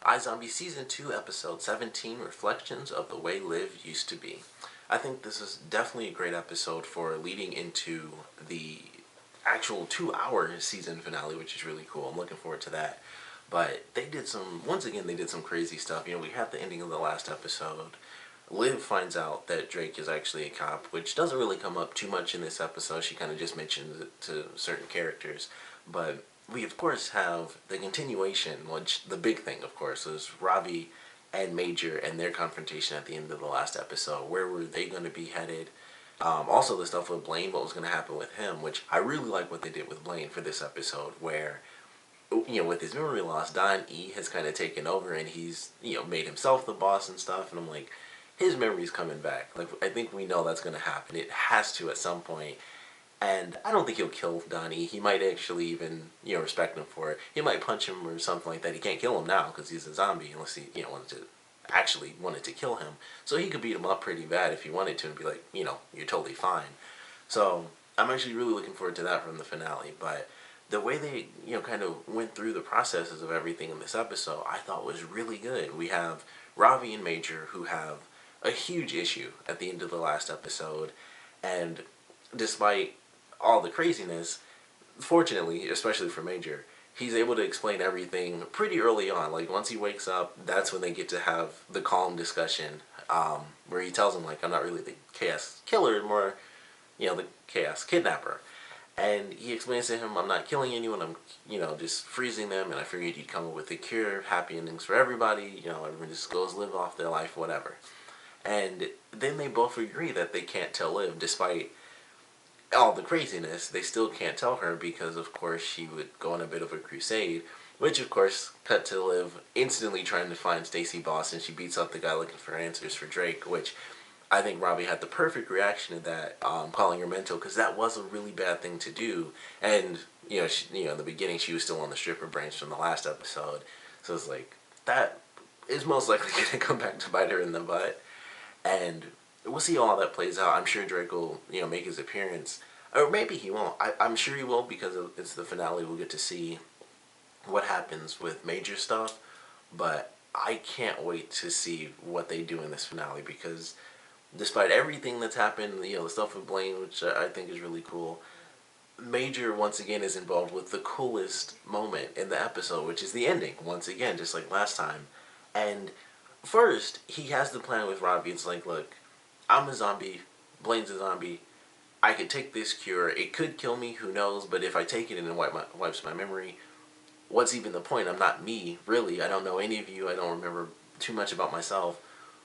iZombie Season 2, Episode 17, Reflections of the Way Liv Used to Be. I think this is definitely a great episode for leading into the actual 2-hour season finale, which is really cool. I'm looking forward to that. But they did once again, they did some crazy stuff. You know, we had the ending of the last episode. Liv finds out that Drake is actually a cop, which doesn't really come up too much in this episode. She kind of just mentions it to certain characters. But we, of course, have the continuation, which the big thing, of course, is Ravi and Major and their confrontation at the end of the last episode. Where were they going to be headed? Also, the stuff with Blaine, what was going to happen with him, which I really like what they did with Blaine for this episode, where, you know, with his memory loss, Don E has kind of taken over and he's, you know, made himself the boss and stuff. And I'm like, his memory's coming back. Like, I think we know that's going to happen. It has to at some point. And I don't think he'll kill Donnie. He might actually even, you know, respect him for it. He might punch him or something like that. He can't kill him now because he's a zombie unless he, you know, wanted to kill him. So he could beat him up pretty bad if he wanted to and be like, you know, you're totally fine. So I'm actually really looking forward to that from the finale. But the way they, you know, kind of went through the processes of everything in this episode, I thought was really good. We have Ravi and Major who have a huge issue at the end of the last episode. And despite all the craziness, fortunately, especially for Major, he's able to explain everything pretty early on. Like, once he wakes up, that's when they get to have the calm discussion, where he tells him, like, I'm not really the chaos killer, more, you know, the chaos kidnapper. And he explains to him, I'm not killing anyone, I'm, you know, just freezing them, and I figured you'd come up with a cure, happy endings for everybody, you know, everyone just goes live off their life, whatever. And then they both agree that they can't tell Liv, despite all the craziness. They still can't tell her because, of course, she would go on a bit of a crusade, which, of course, cut to Liv instantly trying to find Stacy Boss, and she beats up the guy looking for answers for Drake, which I think Robbie had the perfect reaction to that, calling her mental, because that was a really bad thing to do. And, you know, in the beginning, she was still on the stripper branch from the last episode, so it's like, that is most likely going to come back to bite her in the butt. And we'll see how all that plays out. I'm sure Drake will, you know, make his appearance. Or maybe he won't. I'm sure he will because it's the finale. We'll get to see what happens with Major stuff. But I can't wait to see what they do in this finale because despite everything that's happened, you know, the stuff with Blaine, which I think is really cool, Major once again is involved with the coolest moment in the episode, which is the ending, once again, just like last time. And first, he has the plan with Robbie. It's like, look, I'm a zombie, Blaine's a zombie, I could take this cure, it could kill me, who knows, but if I take it and it wipes my memory, what's even the point? I'm not me, really, I don't know any of you, I don't remember too much about myself,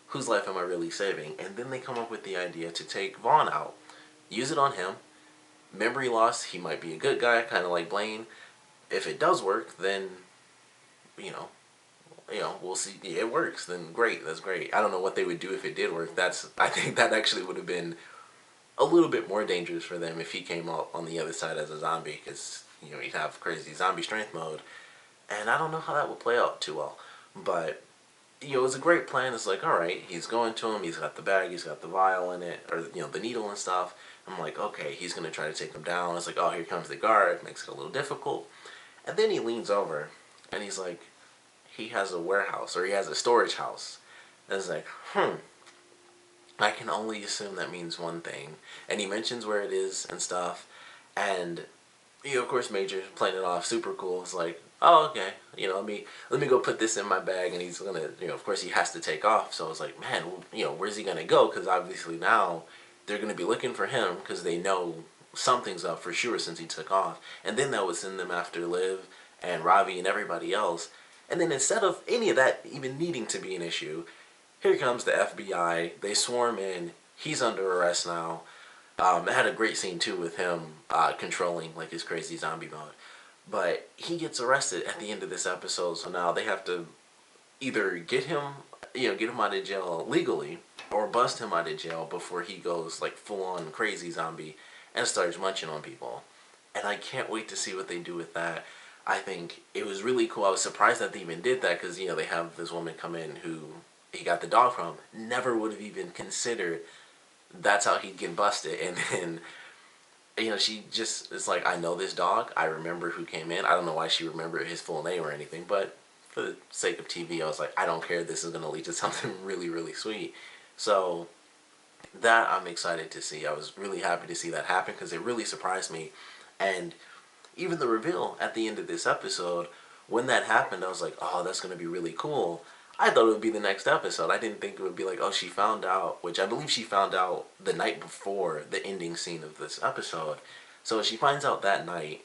whose life am I really saving? And then they come up with the idea to take Vaughn out, use it on him, memory loss, he might be a good guy, kind of like Blaine. If it does work, then, you know, we'll see. It works, then great, that's great. I don't know what they would do if it did work. I think that actually would have been a little bit more dangerous for them if he came out on the other side as a zombie, because, you know, he'd have crazy zombie strength mode, and I don't know how that would play out too well. But, you know, it was a great plan. It's like, alright, he's going to him, he's got the bag, he's got the vial in it, or, you know, the needle and stuff. I'm like, okay, he's going to try to take him down. It's like, oh, here comes the guard, makes it a little difficult. And then he leans over, and he's like, he has a warehouse, or he has a storage house. And it's like, I can only assume that means one thing. And he mentions where it is and stuff. And, you know, of course, Major playing it off super cool. It's like, oh, okay, you know, let me go put this in my bag. And he's gonna, you know, of course, he has to take off. So it's like, man, you know, where's he gonna go? Because obviously now they're gonna be looking for him because they know something's up for sure since he took off. And then that would send them after Liv and Ravi and everybody else. And then instead of any of that even needing to be an issue, here comes the FBI. They swarm in. He's under arrest now. It had a great scene too with him controlling like his crazy zombie mode. But he gets arrested at the end of this episode. So now they have to either get him out of jail legally or bust him out of jail before he goes like full on crazy zombie and starts munching on people. And I can't wait to see what they do with that. I think it was really cool. I was surprised that they even did that because, you know, they have this woman come in who he got the dog from. Never would have even considered that's how he'd get busted. And then, you know, she just is like, I know this dog. I remember who came in. I don't know why she remembered his full name or anything, but for the sake of TV, I was like, I don't care. This is going to lead to something really, really sweet. So that I'm excited to see. I was really happy to see that happen because it really surprised me. And even the reveal at the end of this episode, when that happened, I was like, oh, that's going to be really cool. I thought it would be the next episode. I didn't think it would be like, oh, she found out, which I believe she found out the night before the ending scene of this episode. So she finds out that night.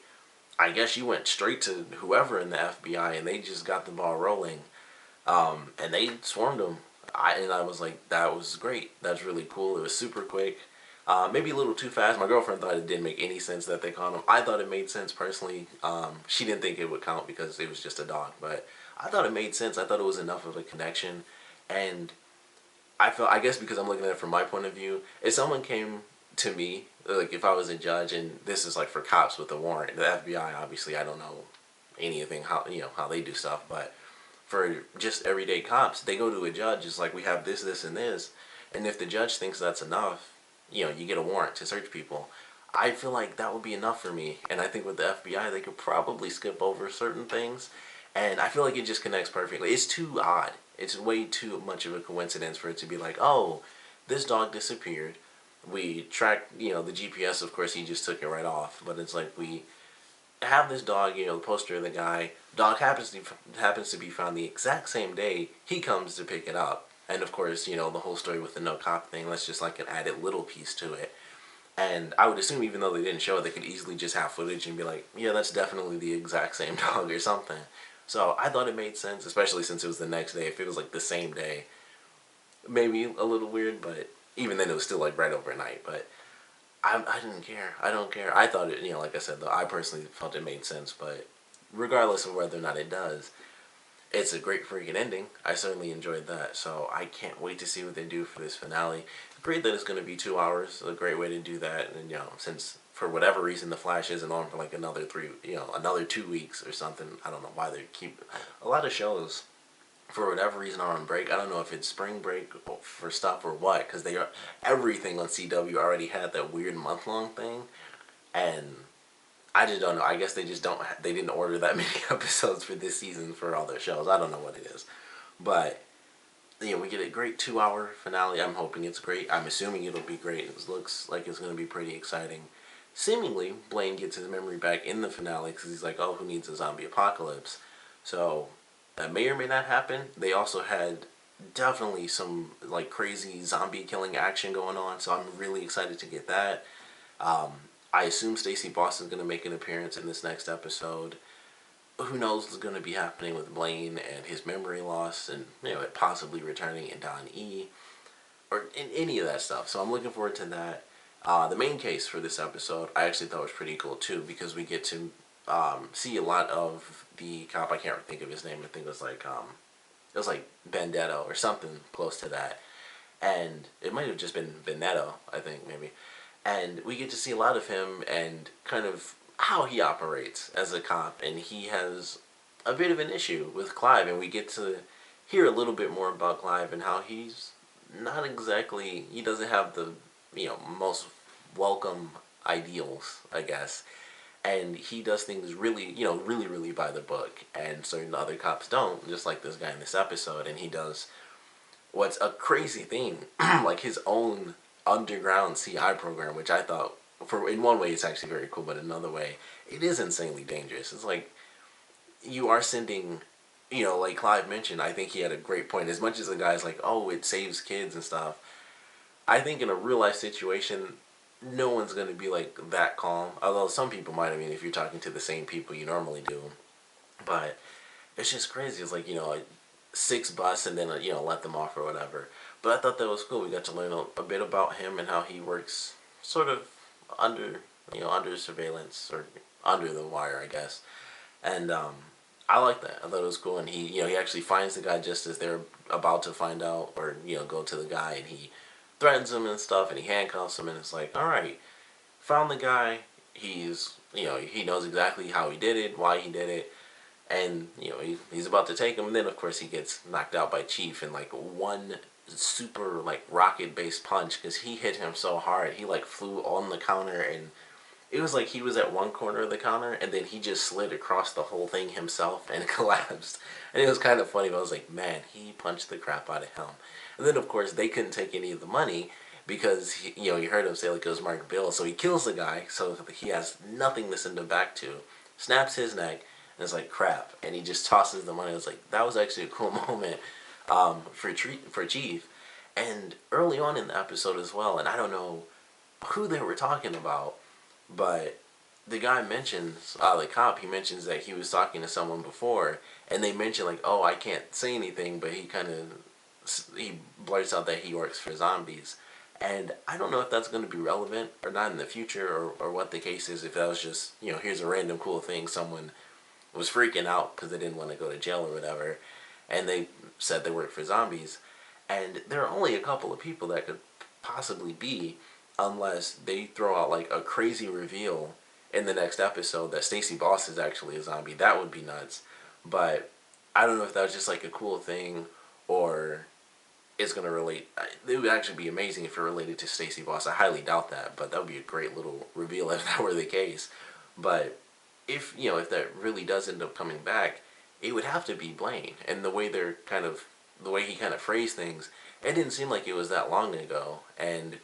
I guess she went straight to whoever in the FBI and they just got the ball rolling. And they swarmed him. I was like, that was great. That's really cool. It was super quick. Maybe a little too fast. My girlfriend thought it didn't make any sense that they caught him. I thought it made sense personally. She didn't think it would count because it was just a dog. But I thought it made sense. I thought it was enough of a connection. And I guess because I'm looking at it from my point of view, if someone came to me, like if I was a judge, and this is like for cops with a warrant, the FBI, obviously, I don't know anything how they do stuff, but for just everyday cops, they go to a judge. It's like, we have this, this, and this, and if the judge thinks that's enough, you get a warrant to search people. I feel like that would be enough for me, and I think with the FBI, they could probably skip over certain things, and I feel like it just connects perfectly. It's too odd. It's way too much of a coincidence for it to be like, oh, this dog disappeared. We tracked, the GPS, of course, he just took it right off, but it's like we have this dog, the poster of the guy. Dog happens to be found the exact same day he comes to pick it up. And of course, the whole story with the no cop thing, that's just like an added little piece to it. And I would assume even though they didn't show it, they could easily just have footage and be like, yeah, that's definitely the exact same dog or something. So I thought it made sense, especially since it was the next day. If it was like the same day, maybe a little weird, but even then it was still like right overnight. But I didn't care. I don't care. I thought it, like I said, though, I personally felt it made sense. But regardless of whether or not it does, it's a great freaking ending. I certainly enjoyed that. So I can't wait to see what they do for this finale. Great that it's going to be 2 hours. A great way to do that. And, since for whatever reason the Flash isn't on for like another 2 weeks or something. I don't know why they keep a lot of shows for whatever reason are on break. I don't know if it's spring break for stuff or what, because everything on CW already had that weird month-long thing, and I just don't know. I guess they just don't. They didn't order that many episodes for this season for all their shows. I don't know what it is, but we get a great 2 hour finale. I'm hoping it's great. I'm assuming it'll be great. It looks like it's going to be pretty exciting. Seemingly, Blaine gets his memory back in the finale because he's like, oh, who needs a zombie apocalypse? So that may or may not happen. They also had definitely some like crazy zombie killing action going on, so I'm really excited to get that. I assume Stacey Boss is going to make an appearance in this next episode. Who knows what's going to be happening with Blaine and his memory loss, and it possibly returning in Don E, or in any of that stuff. So I'm looking forward to that. The main case for this episode, I actually thought was pretty cool too, because we get to see a lot of the cop. I can't think of his name. I think it was like Vendetto or something close to that, and it might have just been Veneto, I think maybe. And we get to see a lot of him and kind of how he operates as a cop, and he has a bit of an issue with Clive, and we get to hear a little bit more about Clive and how he's not exactly, he doesn't have the most welcome ideals, I guess. And he does things really, really, really by the book, and certain other cops don't, just like this guy in this episode. And he does what's a crazy thing, like his own underground CI program, which I thought, in one way, it's actually very cool, but in another way, it is insanely dangerous. It's like, you are sending, like Clive mentioned, I think he had a great point. As much as the guy's like, oh, it saves kids and stuff, I think in a real life situation, no one's going to be like that calm. Although some people might, if you're talking to the same people you normally do. But it's just crazy. It's like, like 6 busts and then, let them off or whatever. But I thought that was cool. We got to learn a bit about him and how he works sort of under, under surveillance or under the wire, I guess. And I like that. I thought it was cool. And he actually finds the guy just as they're about to find out or, go to the guy, and he threatens him and stuff, and he handcuffs him, and it's like, all right, found the guy. He's, he knows exactly how he did it, why he did it, and, he's about to take him, and then, of course, he gets knocked out by Chief in, like, one super, like, rocket-based punch, because he hit him so hard. He, like, flew on the counter and it was like he was at one corner of the counter and then he just slid across the whole thing himself and collapsed. And it was kind of funny, but I was like, man, he punched the crap out of him. And then, of course, they couldn't take any of the money because, you heard him say, like, it was Mark Bill. So he kills the guy, so he has nothing to send him back to, snaps his neck, and it's like, crap. And he just tosses the money. It was like, that was actually a cool moment for Chief. And early on in the episode as well, and I don't know who they were talking about, but the guy mentions, the cop, he mentions that he was talking to someone before, and they mention like, oh, I can't say anything, but he blurts out that he works for zombies. And I don't know if that's going to be relevant or not in the future, or what the case is, if that was just, here's a random cool thing, someone was freaking out because they didn't want to go to jail or whatever, and they said they work for zombies. And there are only a couple of people that could possibly be, unless they throw out like a crazy reveal in the next episode that Stacy Boss is actually a zombie. That would be nuts. But I don't know if that was just like a cool thing, or it's going to relate. It would actually be amazing if it related to Stacy Boss. I highly doubt that, but that would be a great little reveal if that were the case. But if that really does end up coming back, it would have to be Blaine. And the way he kind of phrased things, it didn't seem like it was that long ago. And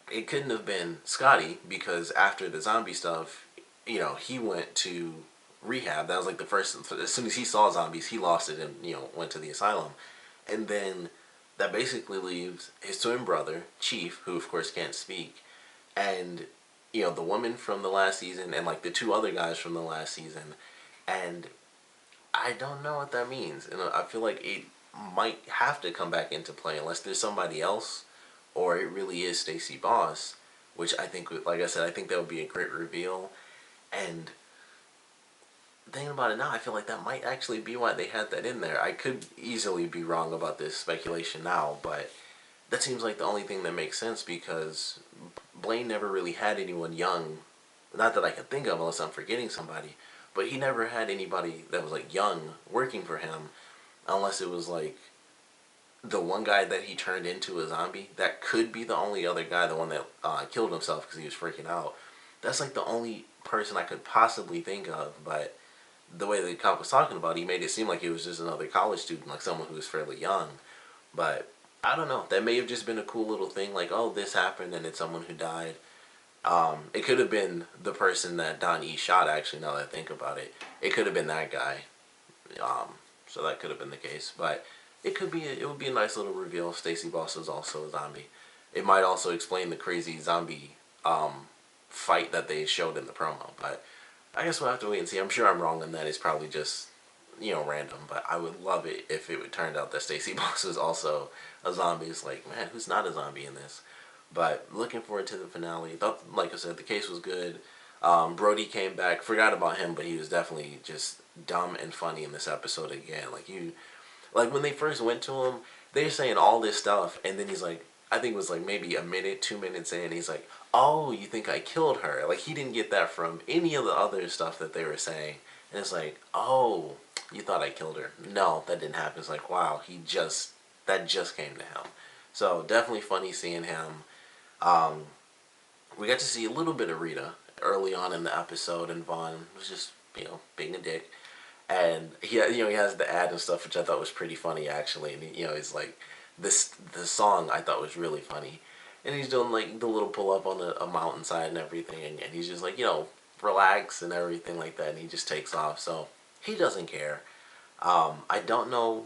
it couldn't have been Scotty, because after the zombie stuff, he went to rehab. That was like the first, as soon as he saw zombies, he lost it and, went to the asylum. And then that basically leaves his twin brother, Chief, who of course can't speak, and, the woman from the last season, and like the two other guys from the last season. And I don't know what that means. And I feel like it might have to come back into play unless there's somebody else, or it really is Stacy Boss, which I think, like I said, I think that would be a great reveal. And thinking about it now, I feel like that might actually be why they had that in there. I could easily be wrong about this speculation now, but that seems like the only thing that makes sense, because Blaine never really had anyone young, not that I can think of unless I'm forgetting somebody, but he never had anybody that was like young working for him, unless it was like the one guy that he turned into a zombie. That could be the only other guy, the one that killed himself because he was freaking out. That's like the only person I could possibly think of. But the way the cop was talking about it, he made it seem like it was just another college student, like someone who was fairly young. But I don't know, that may have just been a cool little thing, like, oh, this happened and it's someone who died. It could have been the person that Don E shot, actually, now that I think about it. It could have been that guy. So that could have been the case. But it would be a nice little reveal if Stacy Boss was also a zombie. It might also explain the crazy zombie fight that they showed in the promo. But I guess we'll have to wait and see. I'm sure I'm wrong on that. It's probably just, random. But I would love it if it would turn out that Stacy Boss was also a zombie. It's like, man, who's not a zombie in this? But looking forward to the finale. Like I said, the case was good. Brody came back. Forgot about him, but he was definitely just dumb and funny in this episode again. Like when they first went to him, they were saying all this stuff, and then he's like, I think it was like maybe a minute, 2 minutes in, he's like, oh, you think I killed her? Like, he didn't get that from any of the other stuff that they were saying. And it's like, oh, you thought I killed her. No, that didn't happen. It's like, wow, that just came to him. So definitely funny seeing him. We got to see a little bit of Rita early on in the episode, and Vaughn was just, being a dick. And he has the ad and stuff, which I thought was pretty funny, actually. And he's like, the song I thought was really funny. And he's doing like the little pull up on a mountainside and everything, and he's just like, relax and everything like that, and he just takes off. So he doesn't care. I don't know,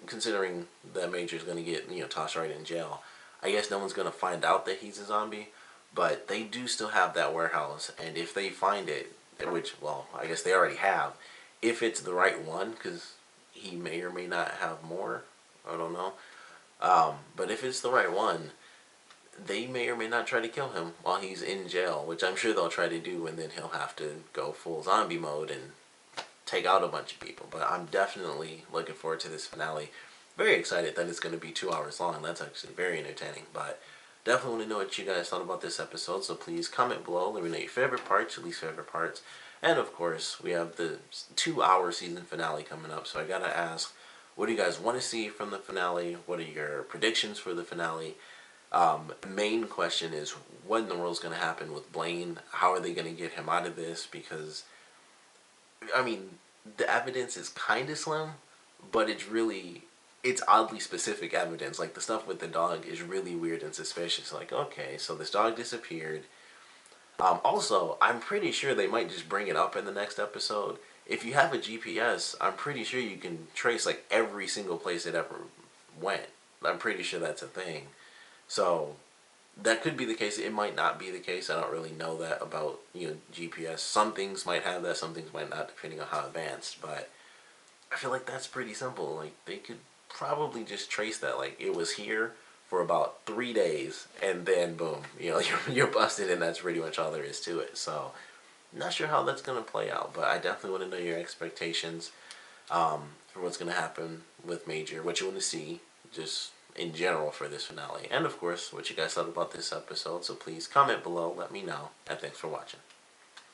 considering that Major's gonna get tossed right in jail. I guess no one's gonna find out that he's a zombie, but they do still have that warehouse, and if they find it, which, well, I guess they already have, if it's the right one, because he may or may not have more, I don't know. But if it's the right one, they may or may not try to kill him while he's in jail, which I'm sure they'll try to do, and then he'll have to go full zombie mode and take out a bunch of people. But I'm definitely looking forward to this finale. Very excited that it's going to be 2 hours long. That's actually very entertaining. But definitely want to know what you guys thought about this episode, so please comment below. Let me know your favorite parts, your least favorite parts. And of course, we have the 2-hour season finale coming up, so I gotta ask, what do you guys want to see from the finale? What are your predictions for the finale? Main question is what in the world is going to happen with Blaine? How are they going to get him out of this? Because, I mean, the evidence is kind of slim, but it's oddly specific evidence. Like, the stuff with the dog is really weird and suspicious. Like, okay, so this dog disappeared. Also, I'm pretty sure they might just bring it up in the next episode. If you have a GPS, I'm pretty sure you can trace, like, every single place it ever went. I'm pretty sure that's a thing. So, that could be the case. It might not be the case. I don't really know that about, GPS. Some things might have that, some things might not, depending on how advanced. But I feel like that's pretty simple. Like, they could probably just trace that. Like, it was here for about 3 days, and then boom, you're busted, and that's pretty much all there is to it. So, not sure how that's going to play out, but I definitely want to know your expectations for what's going to happen with Major, what you want to see, just in general for this finale, and of course, what you guys thought about this episode. So please comment below, let me know, and thanks for watching.